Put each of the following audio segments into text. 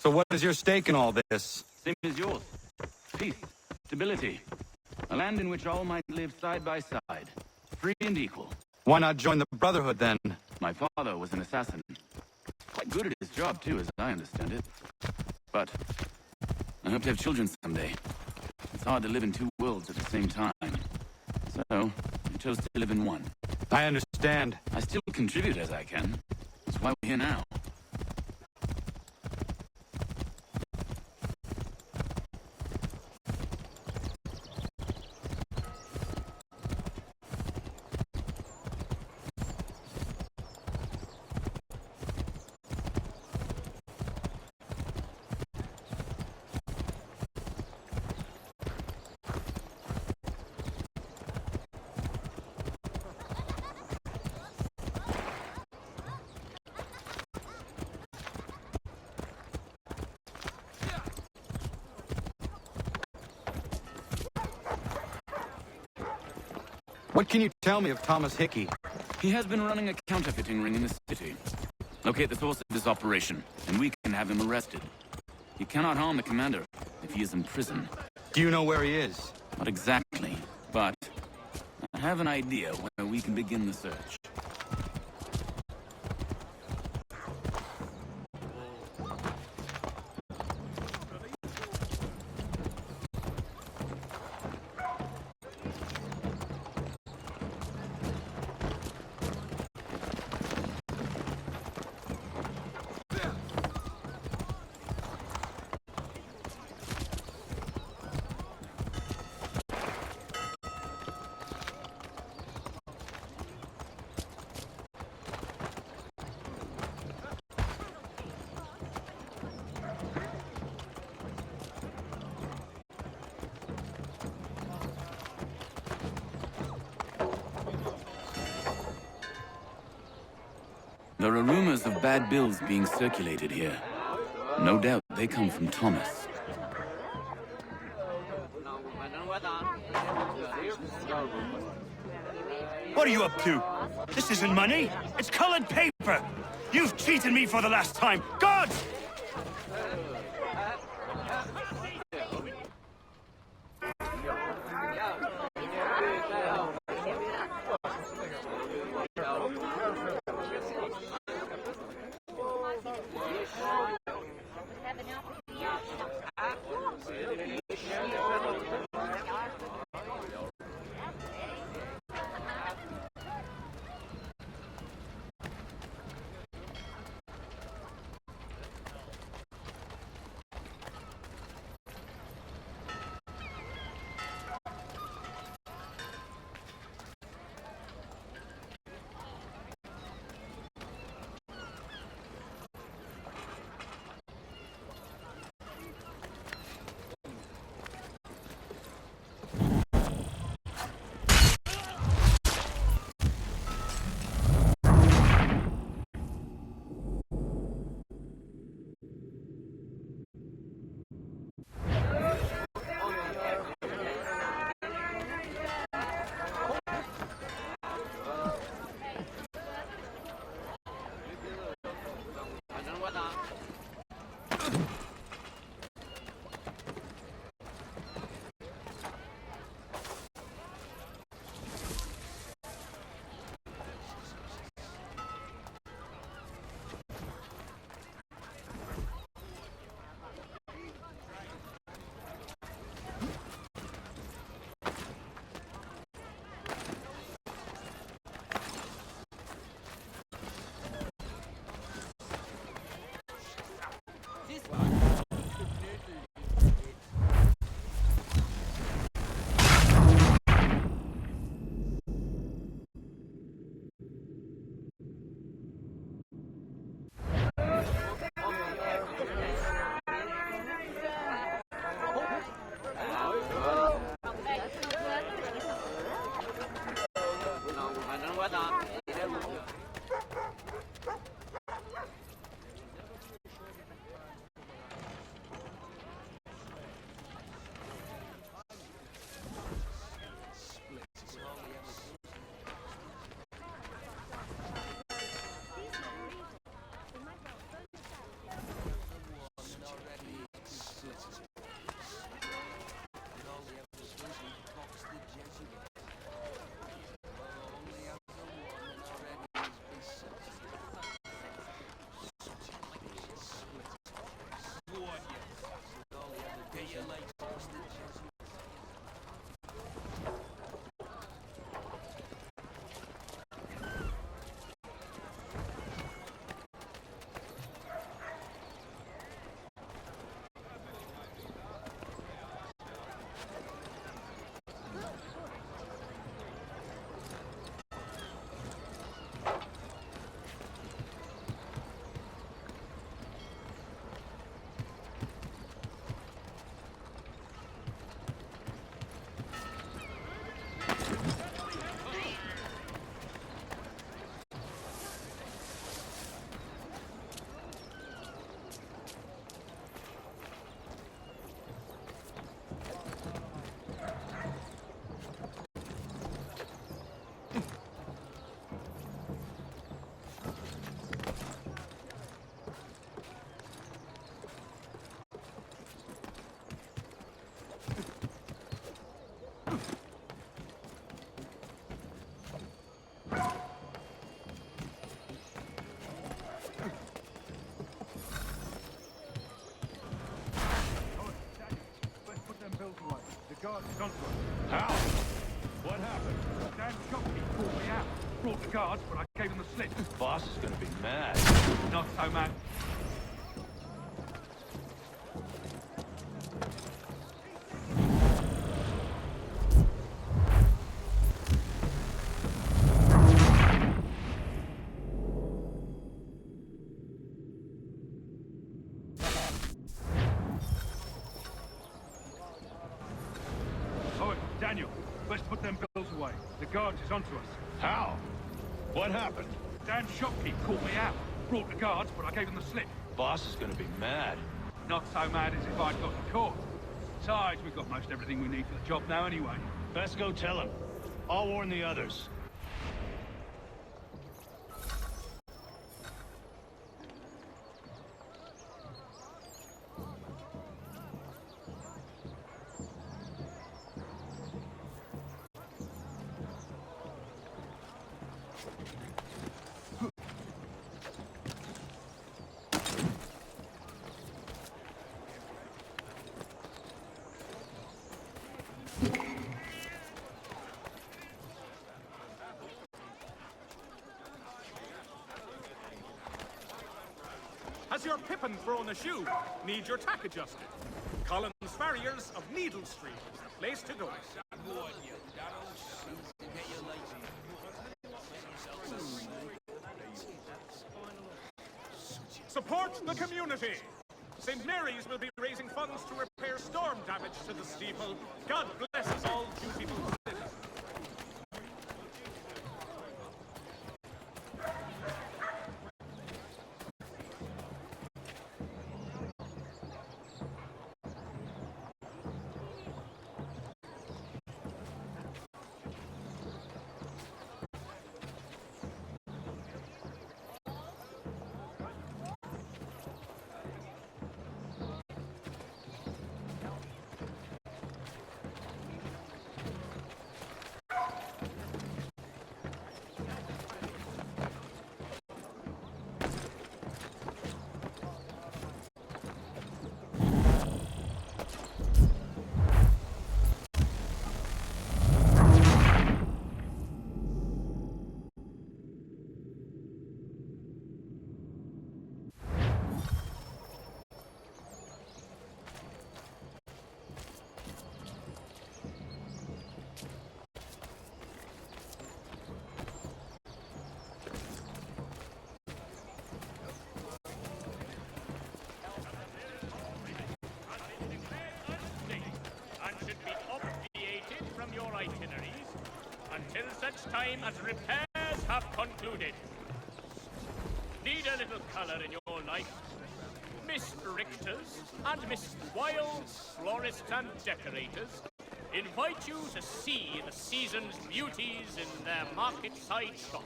So what is your stake in all this? Same as yours. Peace, stability. A land in which all might live side by side. Free and equal. Why not join the Brotherhood, then? My father was an assassin. Quite good at his job, too, as I understand it. But I hope to have children someday. It's hard to live in two worlds at the same time. So, I chose to live in one. I understand. I still contribute as I can. That's why we're here now. What can you tell me of Thomas Hickey? He has been running a counterfeiting ring in the city. Locate the source of this operation, and we can have him arrested. He cannot harm the commander if he is in prison. Do you know where he is? Not exactly, but I have an idea where we can begin the search. There are rumors of bad bills being circulated here. No doubt they come from Thomas. What are you up to? This isn't money. It's colored paper. You've cheated me for the last time. God! is onto us. How? What happened? Dan Shopkeep called me out. Brought the guards, but I gave him the slip. Boss is gonna be mad. Not so mad. Oh, Daniel, let's put them bills away. The guards is onto us. How? What happened? Dan Shopkeep called me out. Brought the guards, but I gave him the slip. Boss is gonna be mad. Not so mad as if I'd got caught. Besides, we've got most everything we need for the job now anyway. Best go tell him. I'll warn the others. Has your pippin thrown a shoe? Need your tack adjusted? Collins Farriers of Needle Street is the place to go. Support the community! St. Mary's will be raising funds to repair storm damage to the steeple. God bless us all, dutiful citizens. Until such time as repairs have concluded. Need a little color in your life? Miss Richters and Miss Wilds, florists and decorators, invite you to see the season's beauties in their market-side shop.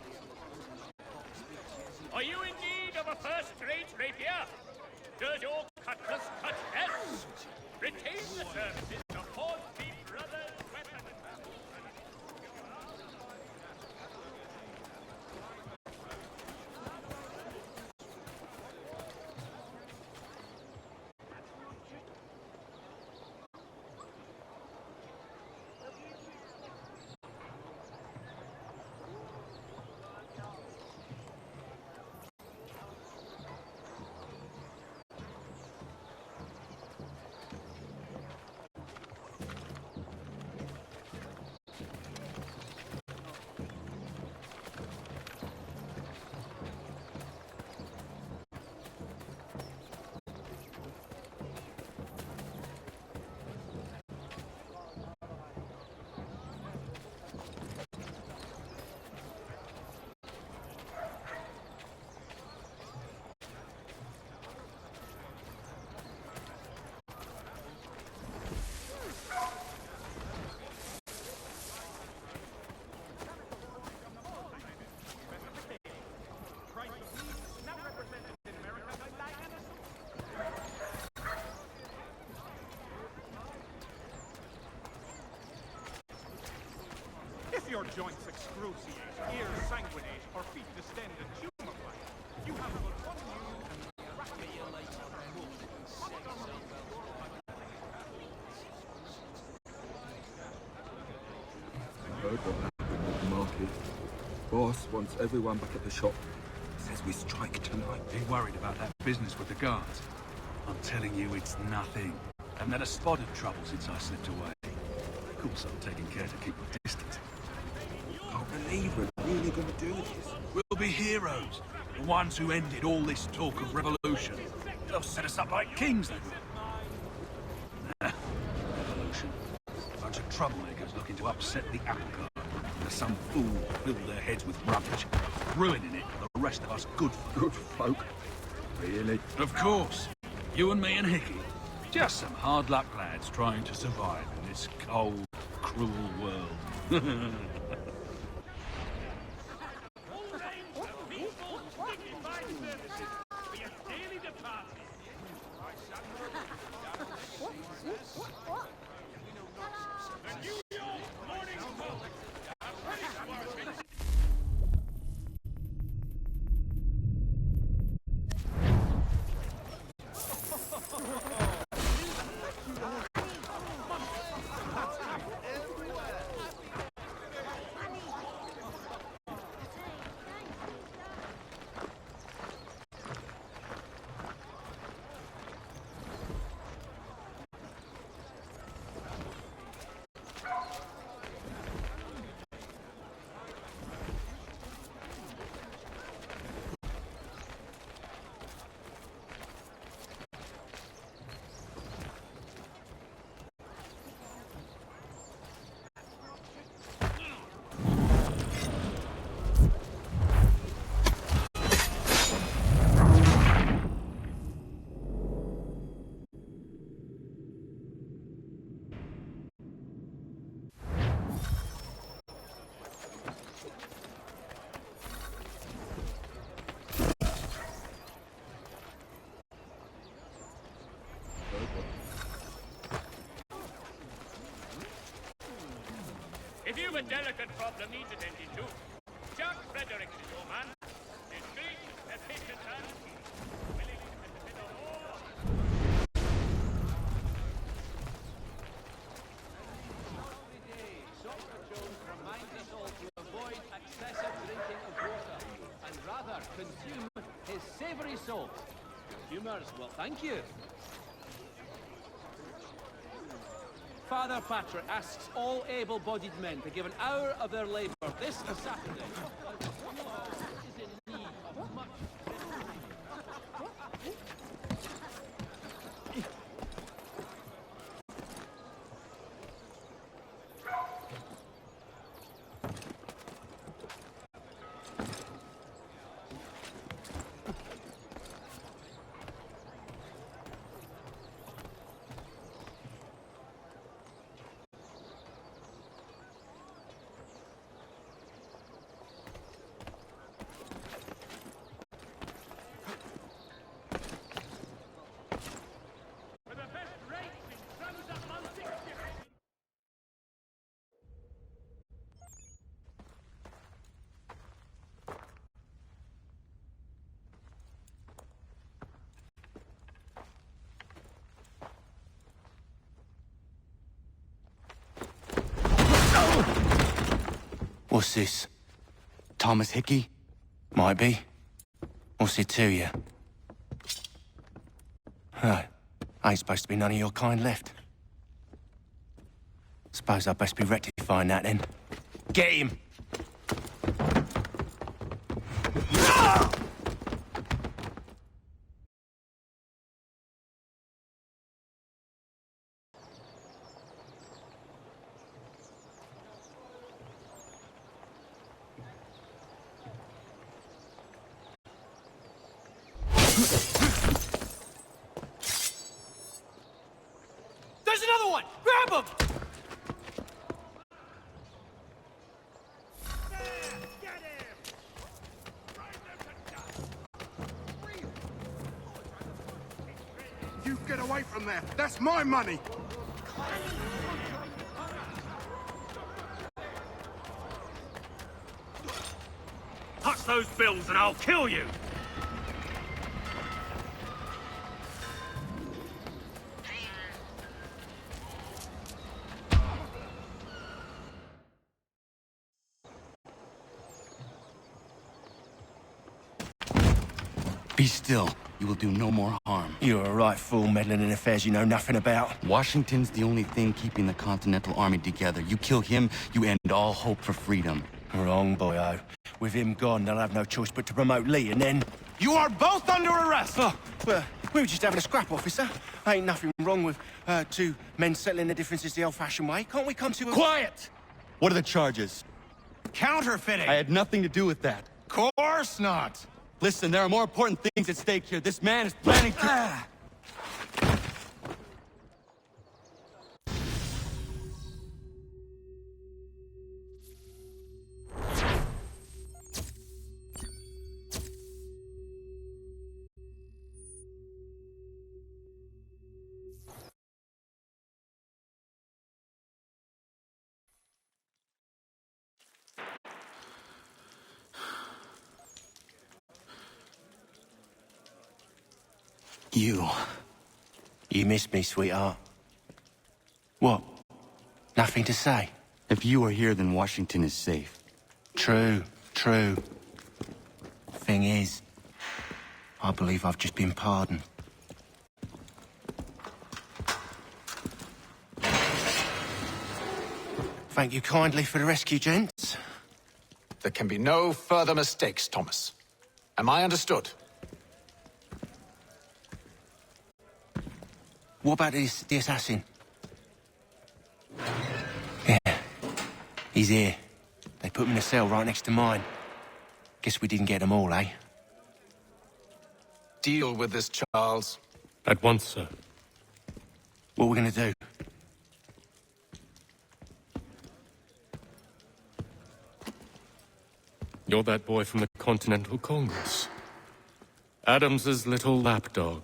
Are you in need of a first-rate rapier? Does your cutlass cut less? Retain the services of Hornsby Brothers Weapon. If your joints excruciate, ears sanguinate, or feet distend and tumefy, you have but one new and miraculous Heard what happened at the market. Boss wants everyone back at the shop. Says we strike tonight. Be worried about that business with the guards. I'm telling you, it's nothing. Haven't had a spot of trouble since I slipped away. Of course, I'm taking care to keep my distance. Can't believe we're really gonna do this. We'll be heroes. The ones who ended all this talk of revolution. They'll set us up like kings, they will. Revolution. Bunch of troublemakers looking to upset the apple cart. There's some fool filled their heads with rubbish, ruining it for the rest of us good folk. Really? Of course. You and me and Hickey. Just some hard luck lads trying to survive in this cold, cruel world. If you've a delicate problem needs attending to, Jack Fredericks is your man. Discreet, efficient, and willing to consider all. Reminds us all to avoid excessive drinking of water and rather consume his savoury salt. Consumers, well, thank you. Father Patrick asks all able-bodied men to give an hour of their labour this Saturday. Is in need of much. What's this? Thomas Hickey? Might be. What's it to you? Right. Ain't supposed to be none of your kind left. Suppose I'd best be rectifying that then. Get him! There's another one! Grab him! You get away from there. That's my money. Touch those bills and I'll kill you! Be still. You will do no more harm. You're a right fool meddling in affairs you know nothing about. Washington's the only thing keeping the Continental Army together. You kill him, you end all hope for freedom. Wrong, boyo. With him gone, they'll have no choice but to promote Lee, and then... You are both under arrest! Oh, well, we were just having a scrap, officer. Ain't nothing wrong with two men settling their differences the old-fashioned way. Can't we come to a... Quiet! What are the charges? Counterfeiting! I had nothing to do with that. Course not! Listen, there are more important things at stake here. This man is planning to... You missed me, sweetheart. What? Nothing to say? If you are here, then Washington is safe. True. Thing is, I believe I've just been pardoned. Thank you kindly for the rescue, gents. There can be no further mistakes, Thomas. Am I understood? What about the assassin? Yeah, he's here. They put him in a cell right next to mine. Guess we didn't get them all, eh? Deal with this, Charles. At once, sir. What are we gonna do? You're that boy from the Continental Congress. Adams's little lapdog.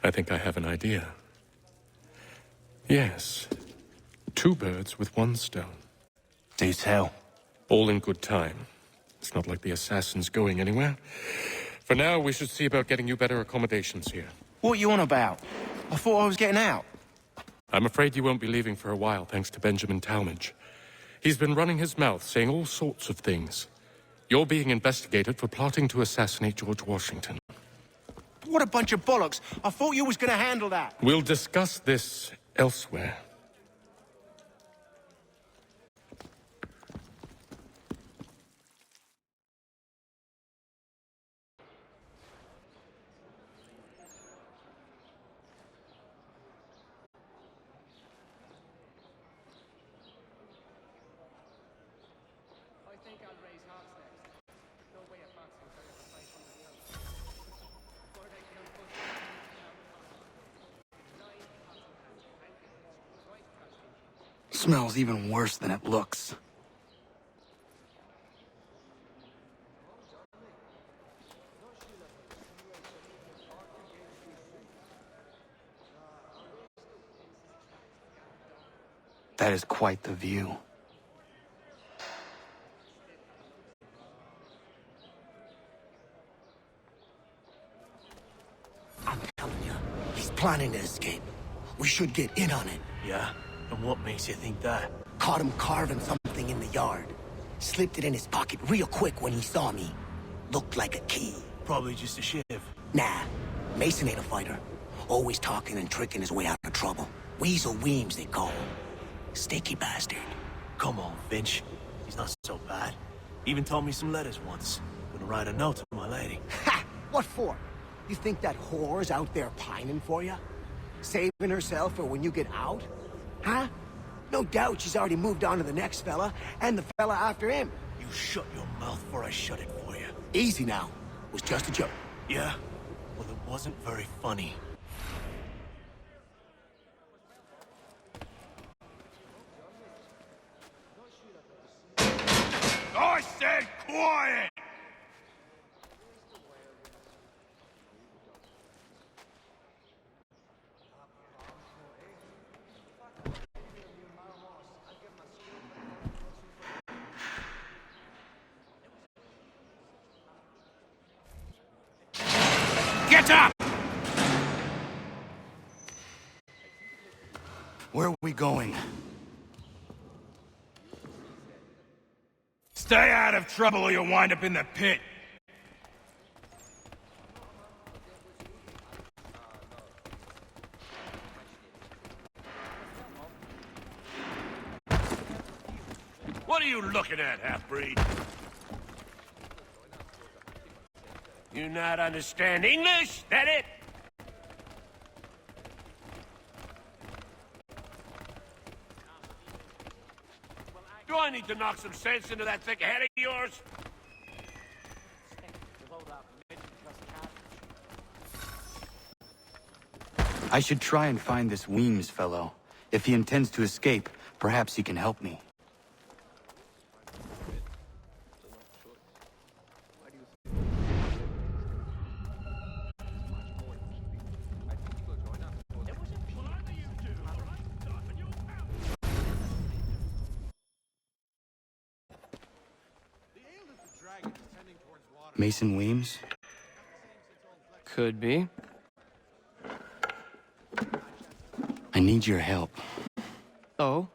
I think I have an idea. Yes. 2 birds with 1 stone. Do tell. All in good time. It's not like the assassin's going anywhere. For now, we should see about getting you better accommodations here. What are you on about? I thought I was getting out. I'm afraid you won't be leaving for a while, thanks to Benjamin Talmadge. He's been running his mouth, saying all sorts of things. You're being investigated for plotting to assassinate George Washington. What a bunch of bollocks. I thought you was gonna handle that. We'll discuss this elsewhere. Smells even worse than it looks. That is quite the view. I'm telling you, he's planning to escape. We should get in on it. Yeah? And what makes you think that? Caught him carving something in the yard. Slipped it in his pocket real quick when he saw me. Looked like a key. Probably just a shiv. Nah, Mason ain't a fighter. Always talking and tricking his way out of trouble. Weasel Weems, they call him. Sticky bastard. Come on, Finch. He's not so bad. Even told me some letters once. Gonna write a note to my lady. Ha! What for? You think that whore's out there pining for you? Saving herself for when you get out? Huh? No doubt she's already moved on to the next fella, and the fella after him. You shut your mouth before I shut it for you. Easy now. It was just a joke. Yeah? Well, it wasn't very funny. I said quiet! Get up! Where are we going? Stay out of trouble or you'll wind up in the pit. What are you looking at, half-breed? You not understand English? That it? Do I need to knock some sense into that thick head of yours? I should try and find this Weems fellow. If he intends to escape, perhaps he can help me. Mason Weems? Could be. I need your help. Oh?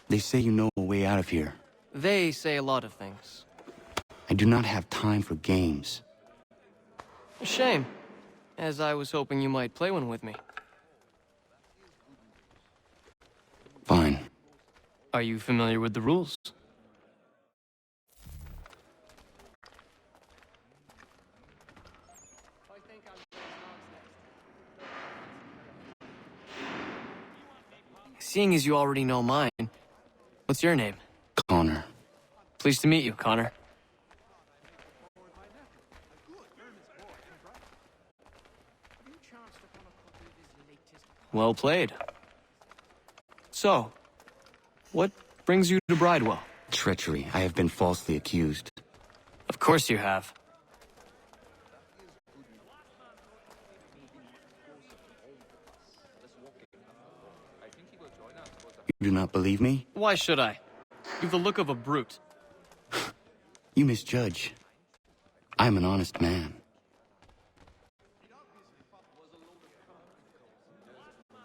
They say you know a way out of here. They say a lot of things. I do not have time for games. A shame, as I was hoping you might play one with me. Fine. Are you familiar with the rules? Seeing as you already know mine, what's your name? Connor. Pleased to meet you, Connor. Well played. So, what brings you to Bridewell? Treachery. I have been falsely accused. Of course you have. You do not believe me? Why should I? You've the look of a brute. You misjudge. I'm an honest man.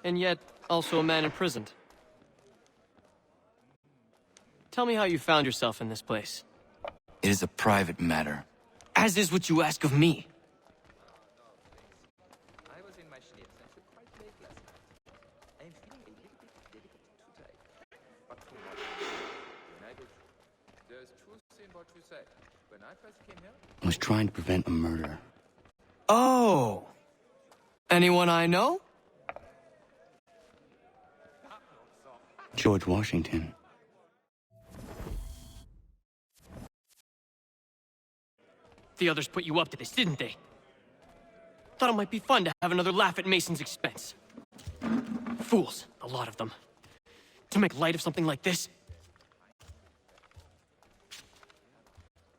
And yet, also a man imprisoned. Tell me how you found yourself in this place. It is a private matter. As is what you ask of me. I was trying to prevent a murder. Oh! Anyone I know? George Washington. The others put you up to this, didn't they? Thought it might be fun to have another laugh at Mason's expense. Fools, a lot of them. To make light of something like this.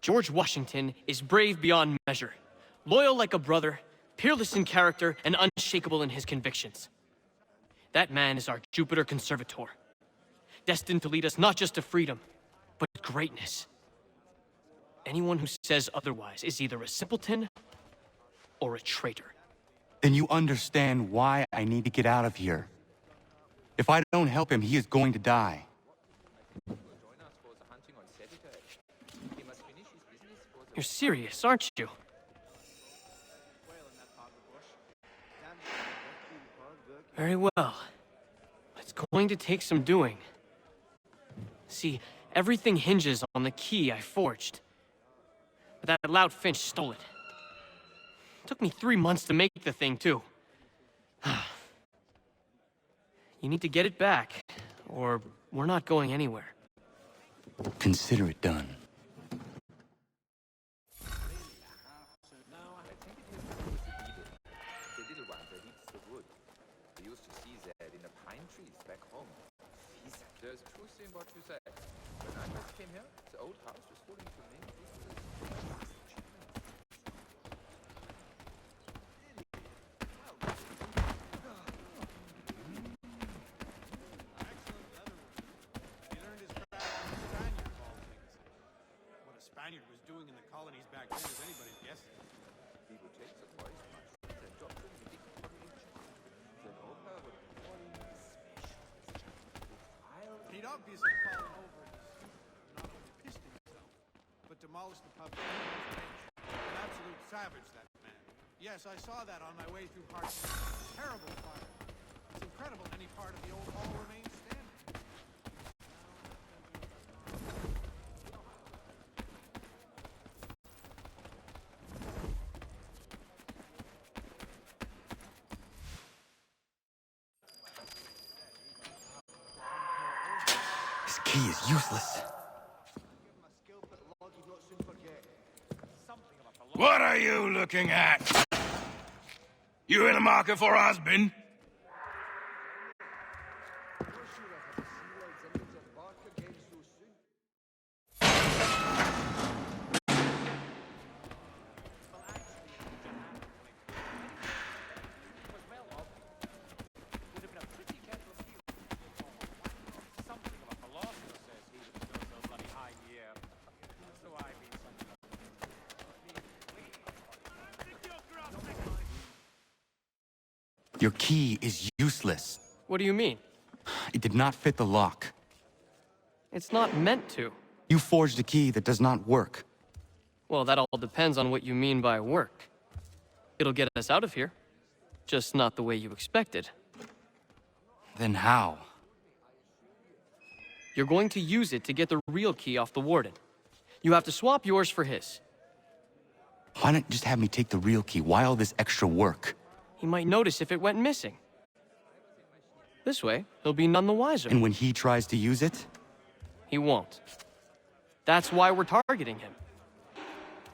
George Washington is brave beyond measure, loyal like a brother, peerless in character, and unshakable in his convictions. That man is our Jupiter Conservator, destined to lead us not just to freedom, but greatness. Anyone who says otherwise is either a simpleton or a traitor. Then you understand why I need to get out of here. If I don't help him, he is going to die. You're serious, aren't you? Very well. It's going to take some doing. See, everything hinges on the key I forged. But that lout Finch stole it. Took me 3 months to make the thing, too. You need to get it back, or we're not going anywhere. Consider it done. There's truth in what you say. When I first came here, the old house was falling to me. What a Spaniard was doing in the colonies back then is anybody's guess. People take the voice much. The doctrine is the Europa would He'd obviously fallen over and not only pissed himself. but demolished the pub. An absolute savage, that man. Yes, I saw that on my way through Hart. Terrible fire. It's incredible any part of the old hall remains standing. This key is useless. What are you looking at? You in the market for a husband? Your key is useless. What do you mean? It did not fit the lock. It's not meant to. You forged a key that does not work. Well, that all depends on what you mean by work. It'll get us out of here. Just not the way you expected. Then how? You're going to use it to get the real key off the warden. You have to swap yours for his. Why not just have me take the real key? Why all this extra work? He might notice if it went missing. This way, he'll be none the wiser. And when he tries to use it? He won't. That's why we're targeting him.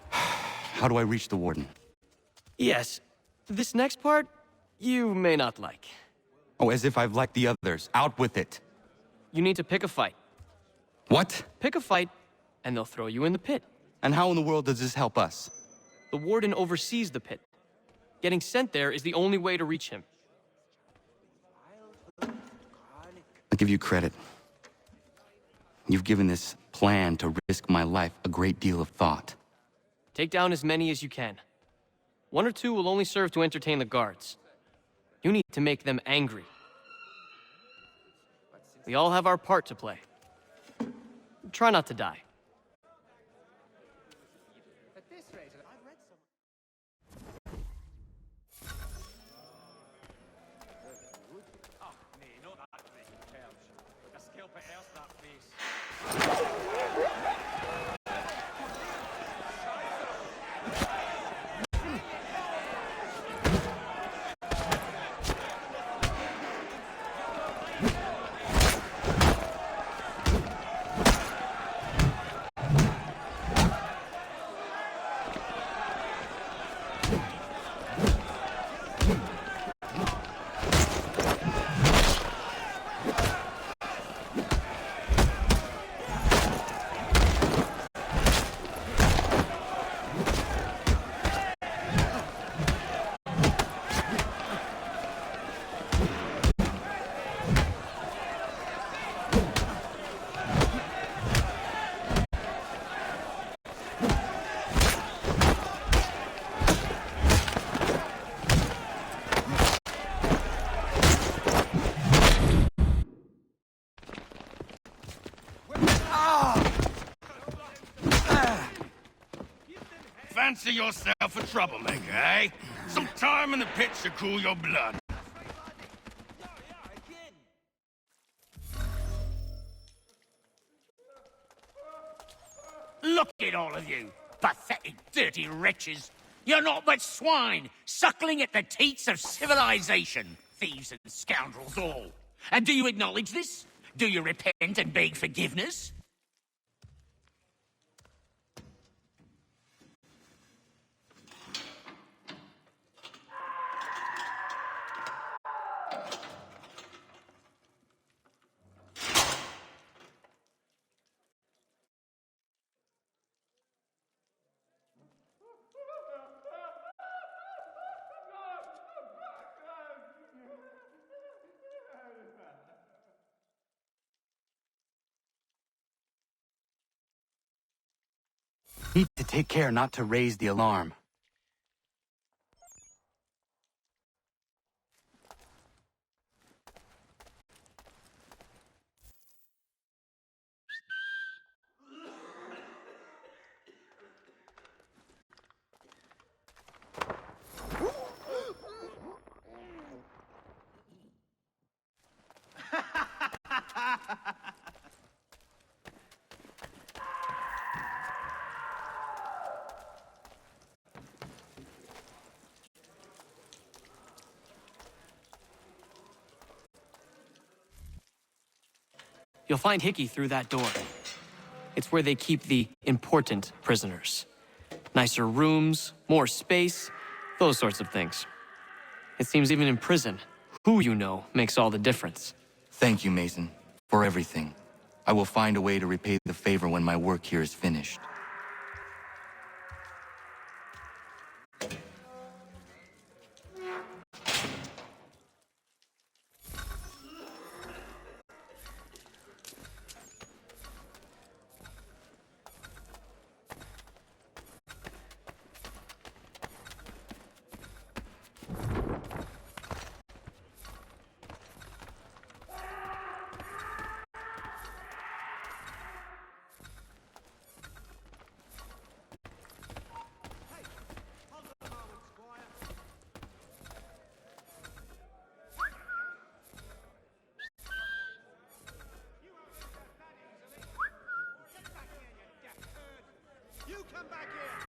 How do I reach the warden? Yes. This next part, you may not like. Oh, as if I've liked the others. Out with it. You need to pick a fight. What? Pick a fight, and they'll throw you in the pit. And how in the world does this help us? The warden oversees the pit. Getting sent there is the only way to reach him. I'll give you credit. You've given this plan to risk my life a great deal of thought. Take down as many as you can. One or two will only serve to entertain the guards. You need to make them angry. We all have our part to play. Try not to die. Fancy yourself a troublemaker, eh? Some time in the pit should cool your blood. Look at all of you, pathetic, dirty wretches. You're not but swine, suckling at the teats of civilization. Thieves and scoundrels all. And do you acknowledge this? Do you repent and beg forgiveness? Need to take care not to raise the alarm. You'll find Hickey through that door. It's where they keep the important prisoners. Nicer rooms, more space, those sorts of things. It seems even in prison, who you know makes all the difference. Thank you, Mason, for everything. I will find a way to repay the favor when my work here is finished. Come back here!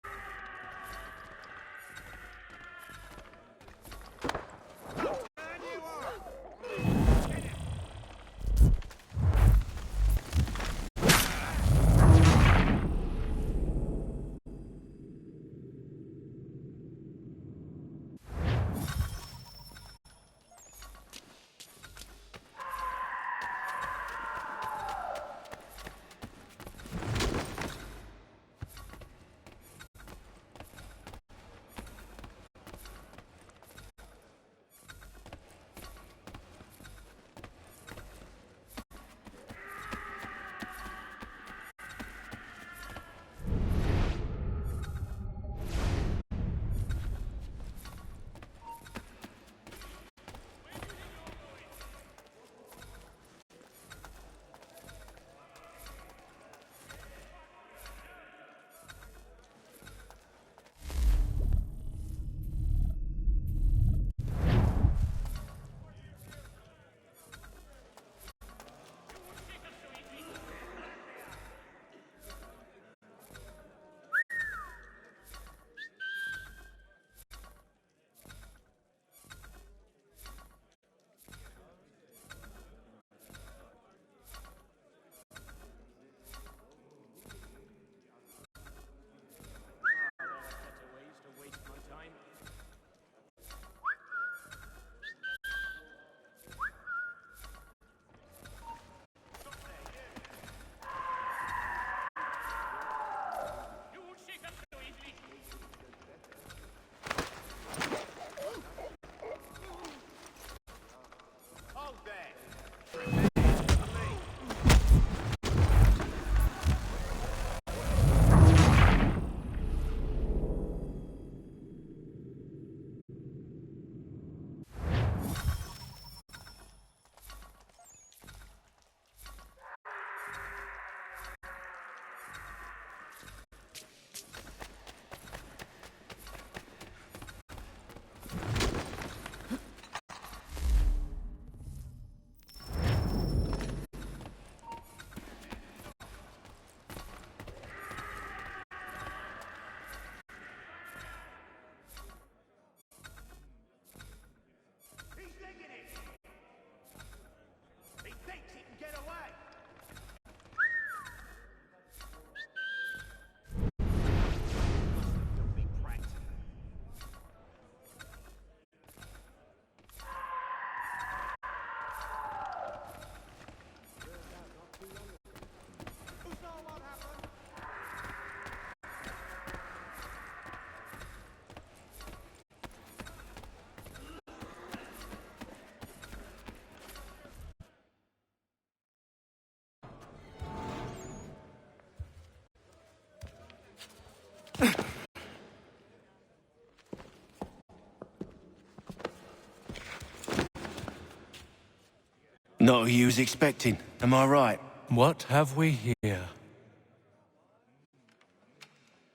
Not who you was expecting, am I right? What have we here?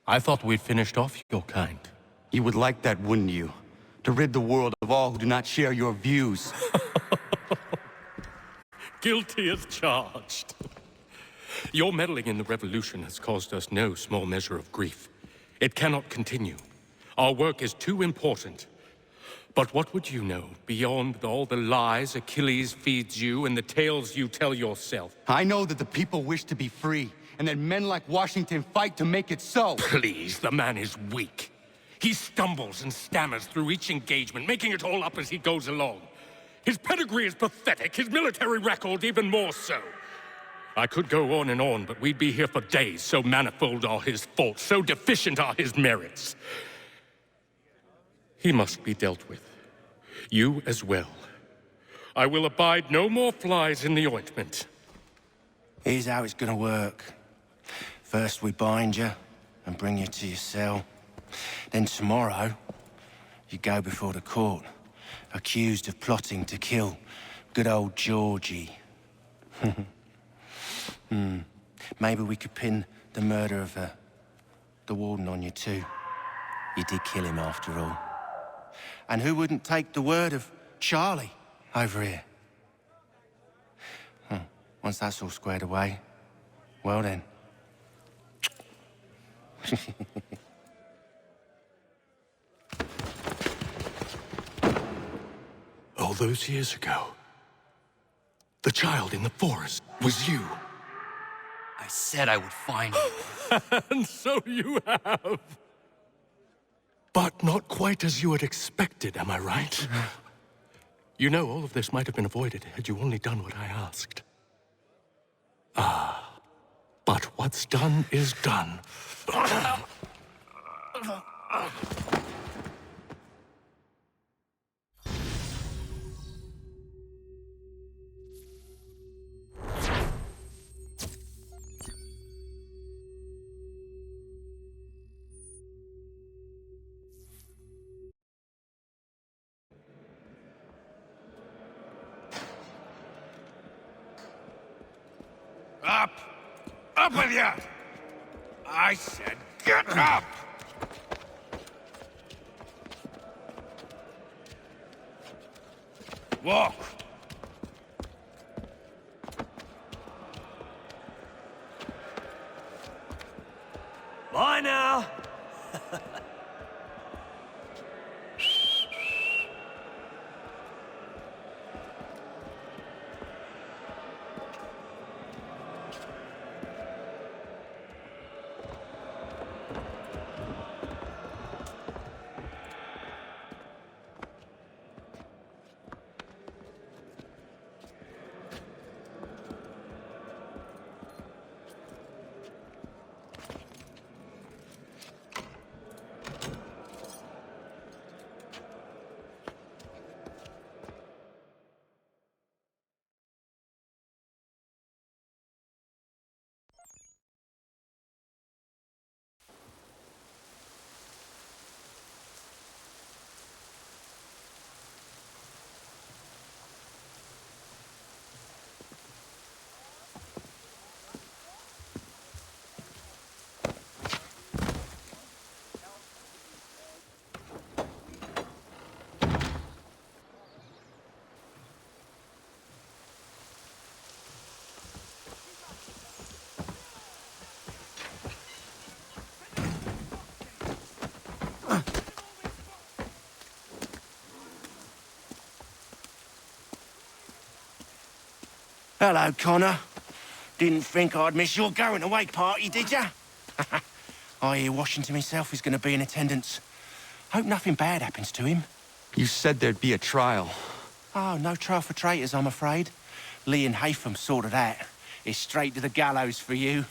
I thought we'd finished off your kind. You would like that, wouldn't you? To rid the world of all who do not share your views. Guilty as charged. Your meddling in the revolution has caused us no small measure of grief. It cannot continue. Our work is too important. But what would you know beyond all the lies Achilles feeds you and the tales you tell yourself? I know that the people wish to be free, and that men like Washington fight to make it so. Please, the man is weak. He stumbles and stammers through each engagement, making it all up as he goes along. His pedigree is pathetic, his military record even more so. I could go on and on, but we'd be here for days, so manifold are his faults, so deficient are his merits. He must be dealt with. You as well. I will abide no more flies in the ointment. Here's how it's gonna work. First we bind you and bring you to your cell. Then tomorrow, you go before the court, accused of plotting to kill good old Georgie. Maybe we could pin the murder of the warden on you too. You did kill him after all. And who wouldn't take the word of Charlie over here? Once that's all squared away, well then. All those years ago, the child in the forest was you. I said I would find you. And so you have. But not quite as you had expected, am I right? You know, all of this might have been avoided had you only done what I asked. But what's done is done. Up! Up with you! I said get up! Walk! Bye now! Hello, Connor. Didn't think I'd miss your going-away party, did ya? I hear Washington himself is going to be in attendance. Hope nothing bad happens to him. You said there'd be a trial. Oh, no trial for traitors, I'm afraid. Lee and Haytham sorted that. It's straight to the gallows for you.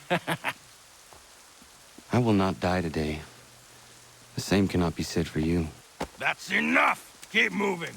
I will not die today. The same cannot be said for you. That's enough! Keep moving!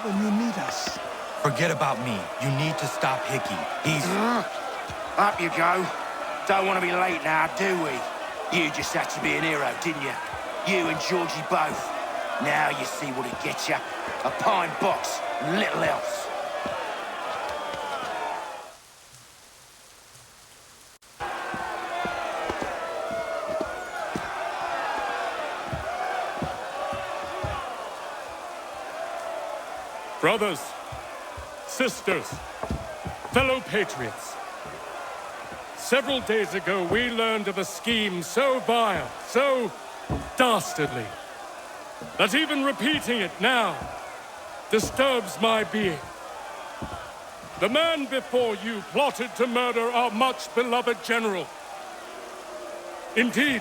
when you need us. Forget about me. You need to stop Hickey. He's... Up you go. Don't want to be late now, do we? You just had to be an hero, didn't you? You and Georgie both. Now you see what it gets you. A pine box, little else. Brothers, sisters, fellow patriots. Several days ago, we learned of a scheme so vile, so dastardly, that even repeating it now disturbs my being. The man before you plotted to murder our much-beloved general. Indeed,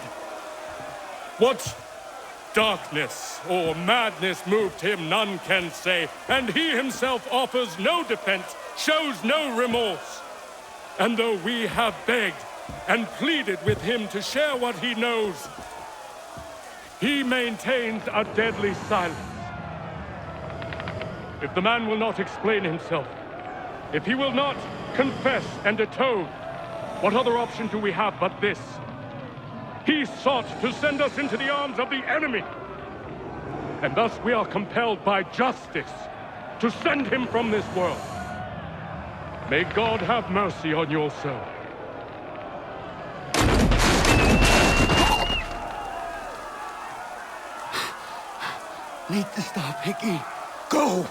what darkness or madness moved him, none can say, and he himself offers no defense, shows no remorse. And though we have begged and pleaded with him to share what he knows, he maintains a deadly silence. If the man will not explain himself, if he will not confess and atone, what other option do we have but this? He sought to send us into the arms of the enemy. And thus we are compelled by justice to send him from this world. May God have mercy on your soul. Need to stop Hickey. Go!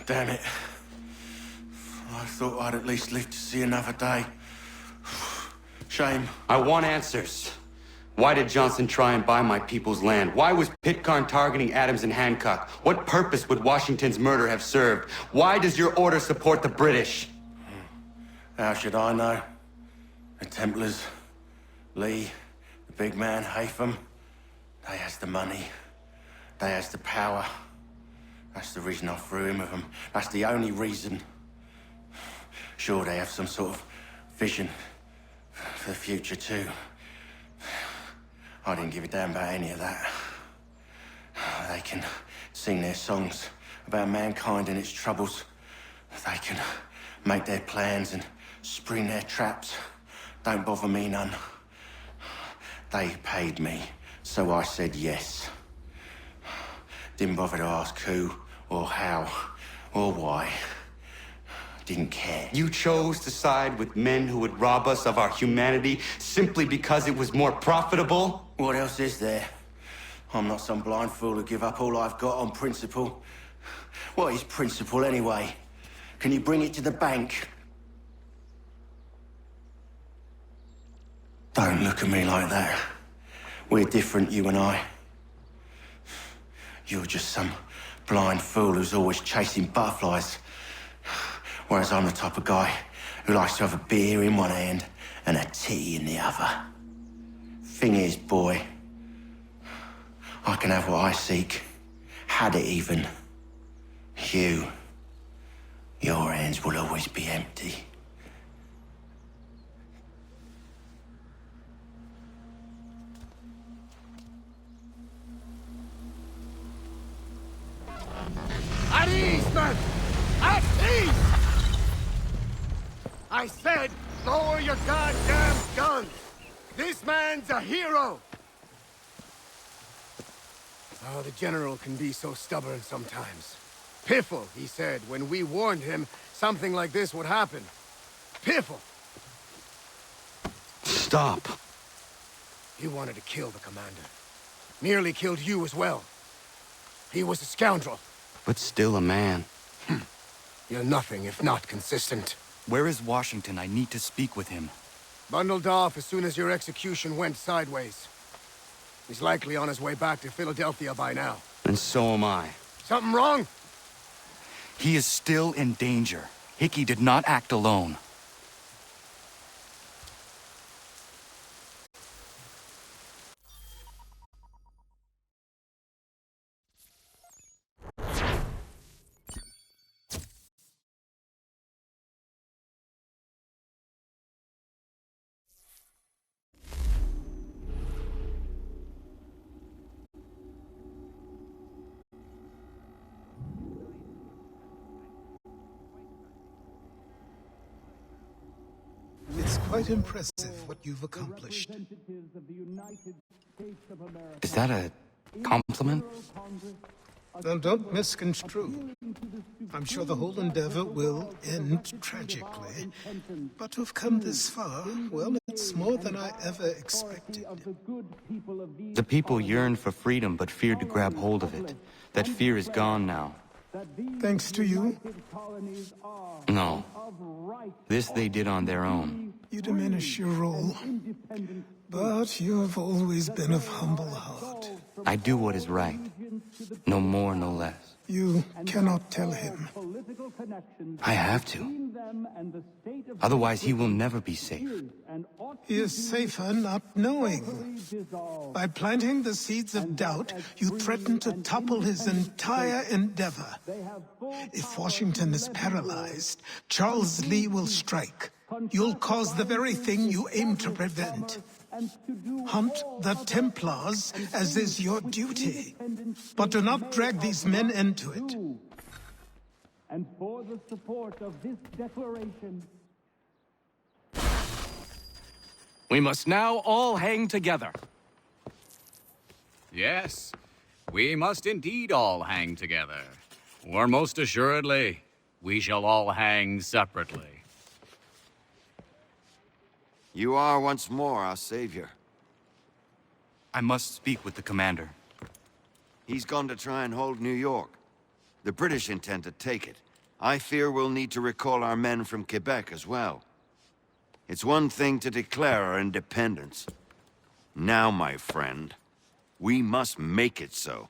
Damn it. I thought I'd at least live to see another day. Shame. I want answers. Why did Johnson try and buy my people's land? Why was Pitcairn targeting Adams and Hancock? What purpose would Washington's murder have served? Why does your order support the British? How should I know? The Templars, Lee, the big man, Haytham, they has the money. They has the power. That's the reason I threw him with them. That's the only reason. Sure, they have some sort of vision for the future, too. I didn't give a damn about any of that. They can sing their songs about mankind and its troubles. They can make their plans and spring their traps. Don't bother me none. They paid me, so I said yes. Didn't bother to ask who, or how, or why. Didn't care. You chose to side with men who would rob us of our humanity simply because it was more profitable? What else is there? I'm not some blind fool who give up all I've got on principle. What is principle anyway? Can you bring it to the bank? Don't look at me like that. We're different, you and I. You're just some blind fool who's always chasing butterflies. Whereas I'm the type of guy who likes to have a beer in one hand and a tea in the other. Thing is, boy, I can have what I seek. Had it even. Your hands will always be empty. At ease, man! At ease! I said, lower your goddamn guns! This man's a hero! Oh, the General can be so stubborn sometimes. Piffle, he said, when we warned him something like this would happen. Piffle! Stop. He wanted to kill the commander. Nearly killed you as well. He was a scoundrel. But still a man. You're nothing if not consistent. Where is Washington? I need to speak with him. Bundled off as soon as your execution went sideways. He's likely on his way back to Philadelphia by now. And so am I. Something wrong? He is still in danger. Hickey did not act alone. It's quite impressive what you've accomplished. Is that a compliment? Well, don't misconstrue. I'm sure the whole endeavor will end tragically. But to have come this far, well, it's more than I ever expected. The people yearned for freedom but feared to grab hold of it. That fear is gone now. Thanks to you? No. This they did on their own. You diminish your role. But you have always been of humble heart. I do what is right. No more, no less. You cannot tell him. I have to. Otherwise, he will never be safe. He is safer not knowing. By planting the seeds of doubt, you threaten to topple his entire endeavor. If Washington is paralyzed, Charles Lee will strike. You'll cause the very thing you aim to prevent. Hunt the Templars, as is your duty. But do not drag these men into it. And for the support of this declaration, we must now all hang together. Yes, we must indeed all hang together. Or most assuredly, we shall all hang separately. You are once more our savior. I must speak with the commander. He's gone to try and hold New York. The British intend to take it. I fear we'll need to recall our men from Quebec as well. It's one thing to declare our independence. Now, my friend, we must make it so.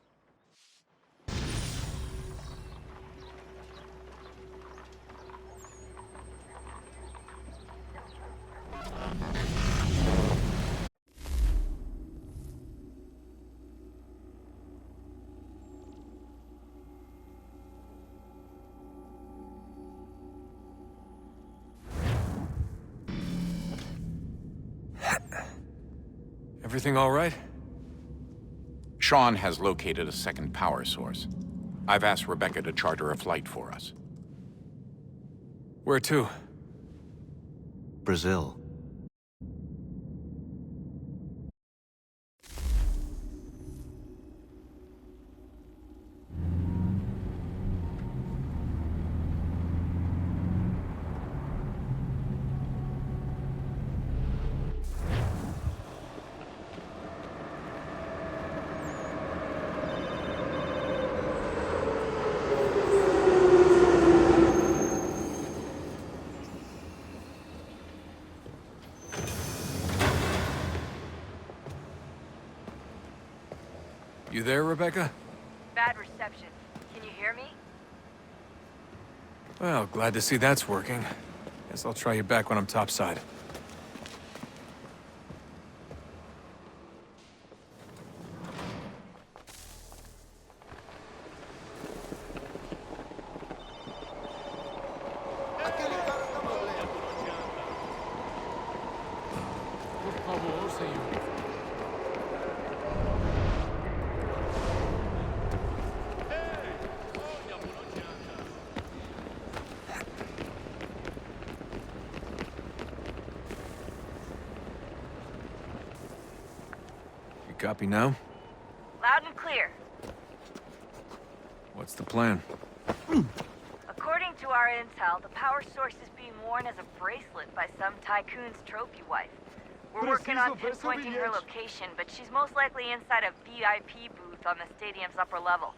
Everything all right? Sean has located a second power source. I've asked Rebecca to charter a flight for us. Where to? Brazil. You there, Rebecca? Bad reception. Can you hear me? Well, glad to see that's working. Guess I'll try you back when I'm topside. Copy now? Loud and clear. What's the plan? According to our intel, the power source is being worn as a bracelet by some tycoon's trophy wife. We're working on pinpointing her location, but she's most likely inside a VIP booth on the stadium's upper level.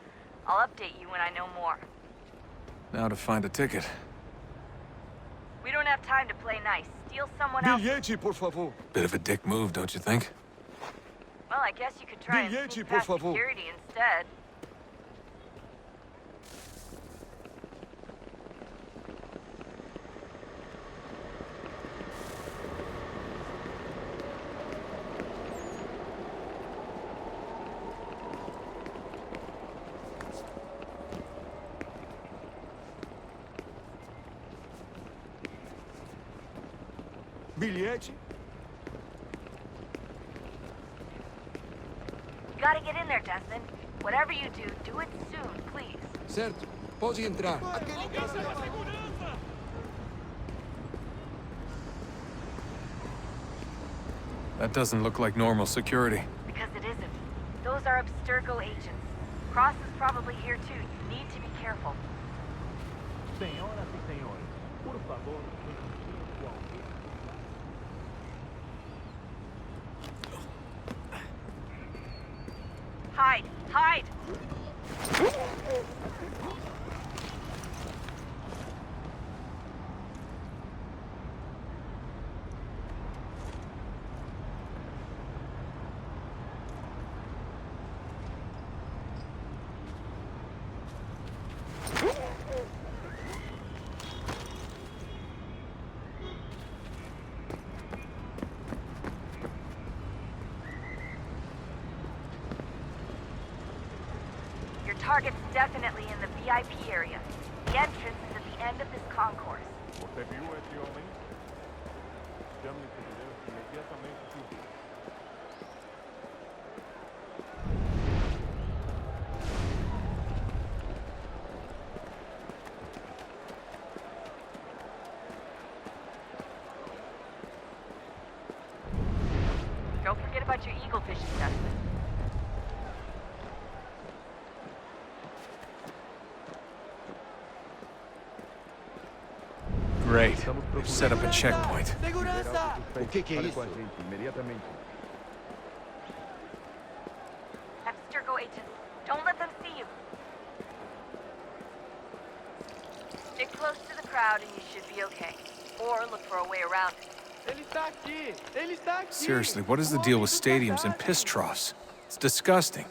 I'll update you when I know more. Now to find a ticket. We don't have time to play nice. Steal someone else. Bilhete, por favor. Bit of a dick move, don't you think? Well, I guess you could try and Bilhete, sneak por past favor. security instead. Bilhete? You gotta get in there, Desmond. Whatever you do, do it soon, please. Certo. Pode entrar. That doesn't look like normal security. Because it isn't. Those are Abstergo agents. Cross is probably here too. You need to be careful. Senhoras e senhores, por favor, Hide! Hide! Your target's definitely in the VIP area. The entrance is at the end of this concourse. Você viu esse homem? Chame segurança imediatamente tudo. Don't forget about your eagle fishing, Desmond. Great. They've set up a checkpoint. O que é isso? Imediatamente. Abstergo agents, don't let them see you. Stick close to the crowd and you should be okay. Or look for a way around it. Ele está aqui! Ele está aqui! Seriously, what is the deal with stadiums and piss troughs? It's disgusting.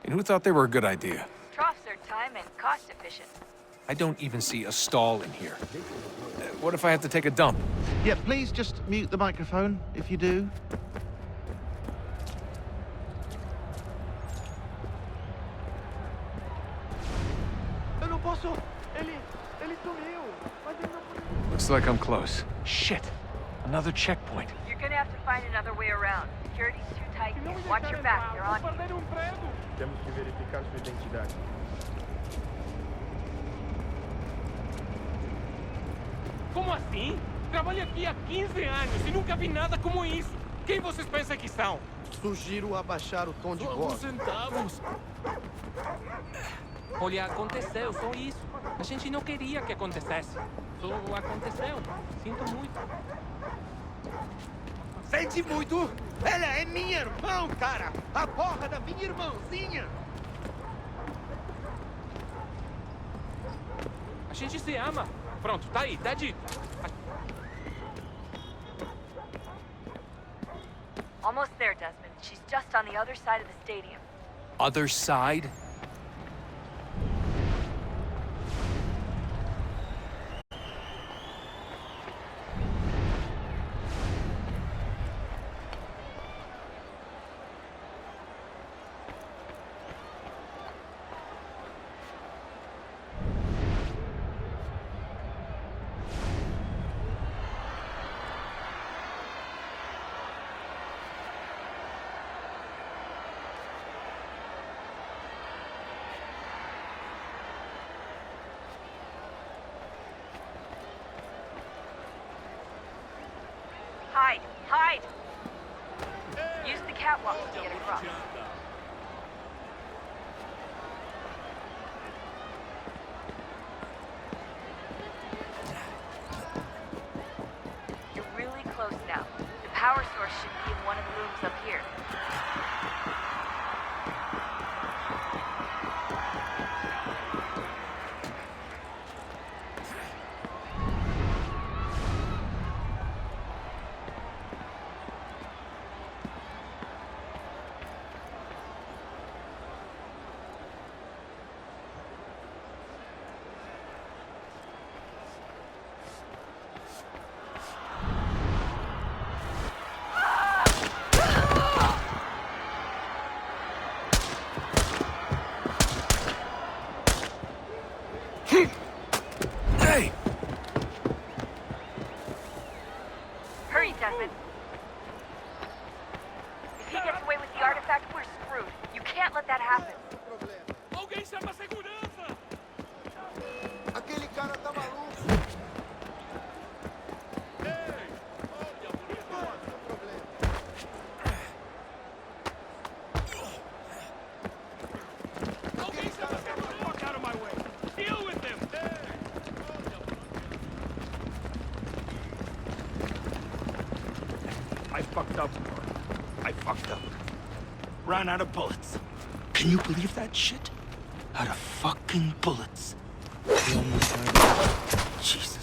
And who thought they were a good idea? Troughs are time and cost efficient. I don't even see a stall in here. What if I have to take a dump? Yeah, please just mute the microphone if you do. Eu não posso! Ele sumiu! Mas ele não... Looks like I'm close. Shit! Another checkpoint. You're gonna have to find another way around. Security's too tight here. Watch your back, they're on you. Temos que verificar sua identidade. Como assim? Trabalho aqui há 15 anos e nunca vi nada como isso. Quem vocês pensam que são? Sugiro abaixar o tom de voz. Centavos. Olha, aconteceu, só isso. A gente não queria que acontecesse. Só aconteceu. Sinto muito. Sente muito? Ela é minha irmã, cara! A porra da minha irmãzinha! A gente se ama. Pronto, tá aí, tá dito. Almost there, Desmond. She's just on the other side of the stadium. Other side? Hide! Hide! Use the catwalk to get across. You're really close now. The power source should be in one of the rooms up here. fucked up. I fucked up. Ran out of bullets. Can you believe that shit? Out of fucking bullets. Jesus.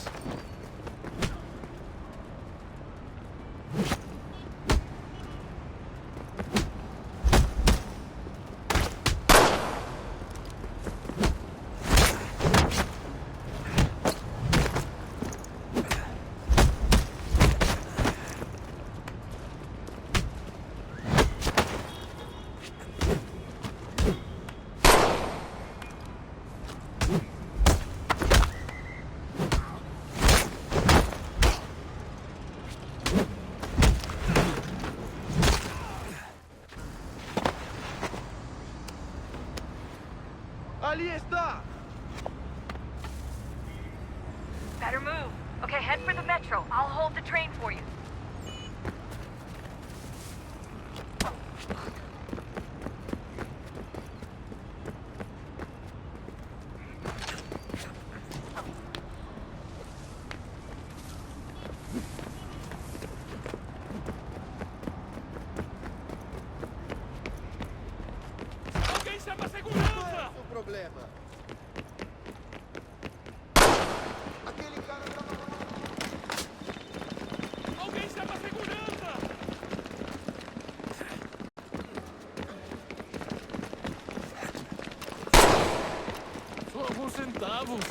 Allí está! Better move. Okay, head for the metro. I'll hold the train for you. Alguém chama a segurança! O problema. Aquele cara Alguém chama a segurança! Só alguns centavos.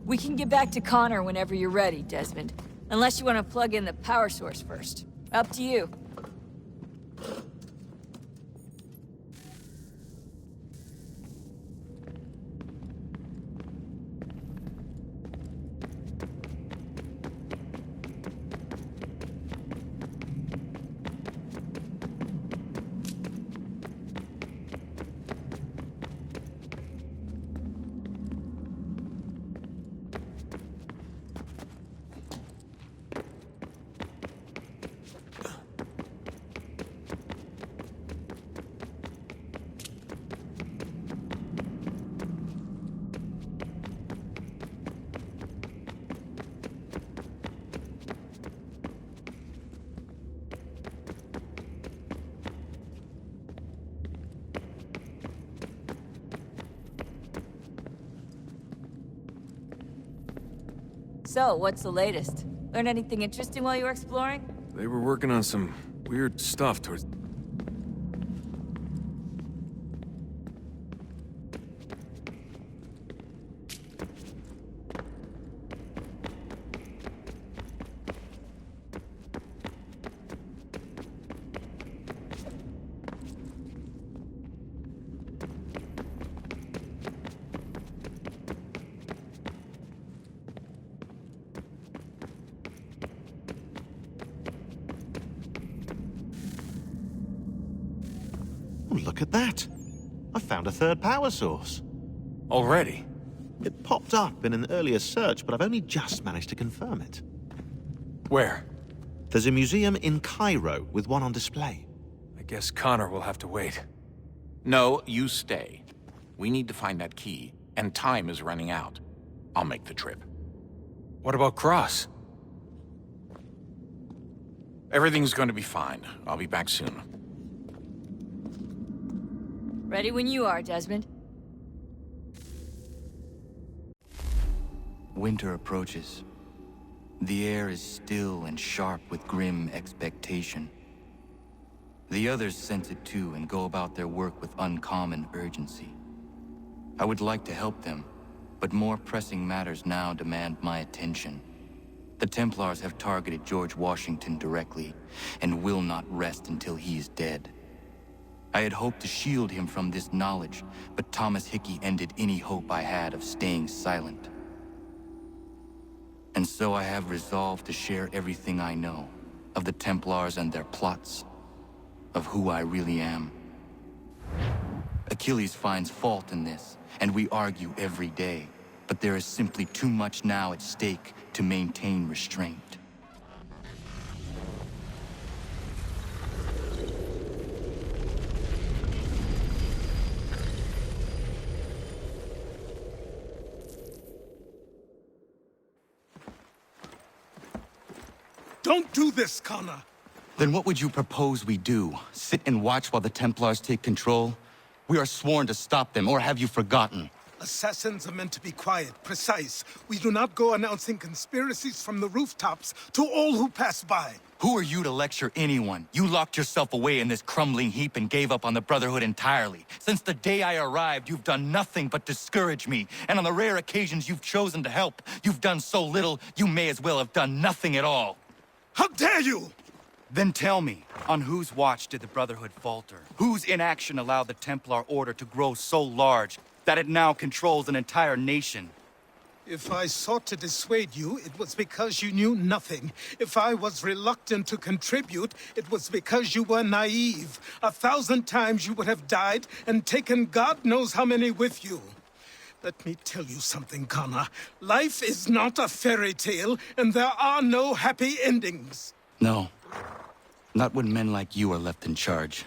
We can get back to Connor whenever you're ready, Desmond. Unless you want to plug in the power source first. Up to you. So, what's the latest? Learn anything interesting while you were exploring? They were working on some weird stuff towards... Look at that. I found a third power source. Already? It popped up in an earlier search, but I've only just managed to confirm it. Where? There's a museum in Cairo with one on display. I guess Connor will have to wait. No, you stay. We need to find that key, and time is running out. I'll make the trip. What about Cross? Everything's going to be fine. I'll be back soon. Ready when you are, Desmond. Winter approaches. The air is still and sharp with grim expectation. The others sense it too and go about their work with uncommon urgency. I would like to help them, but more pressing matters now demand my attention. The Templars have targeted George Washington directly, and will not rest until he is dead. I had hoped to shield him from this knowledge, but Thomas Hickey ended any hope I had of staying silent. And so I have resolved to share everything I know of the Templars and their plots, of who I really am. Achilles finds fault in this, and we argue every day, but there is simply too much now at stake to maintain restraint. Don't do this, Connor. Then what would you propose we do? Sit and watch while the Templars take control? We are sworn to stop them, or have you forgotten? Assassins are meant to be quiet, precise. We do not go announcing conspiracies from the rooftops to all who pass by. Who are you to lecture anyone? You locked yourself away in this crumbling heap and gave up on the Brotherhood entirely. Since the day I arrived, you've done nothing but discourage me. And on the rare occasions you've chosen to help, you've done so little, you may as well have done nothing at all. How dare you! Then tell me, on whose watch did the Brotherhood falter? Whose inaction allowed the Templar Order to grow so large that it now controls an entire nation? If I sought to dissuade you, it was because you knew nothing. If I was reluctant to contribute, it was because you were naive. 1,000 times you would have died and taken God knows how many with you. Let me tell you something, Connor. Life is not a fairy tale, and there are no happy endings. No. Not when men like you are left in charge.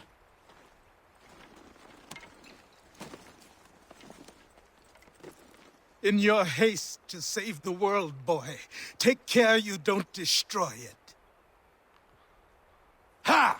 In your haste to save the world, boy, take care you don't destroy it. Ha!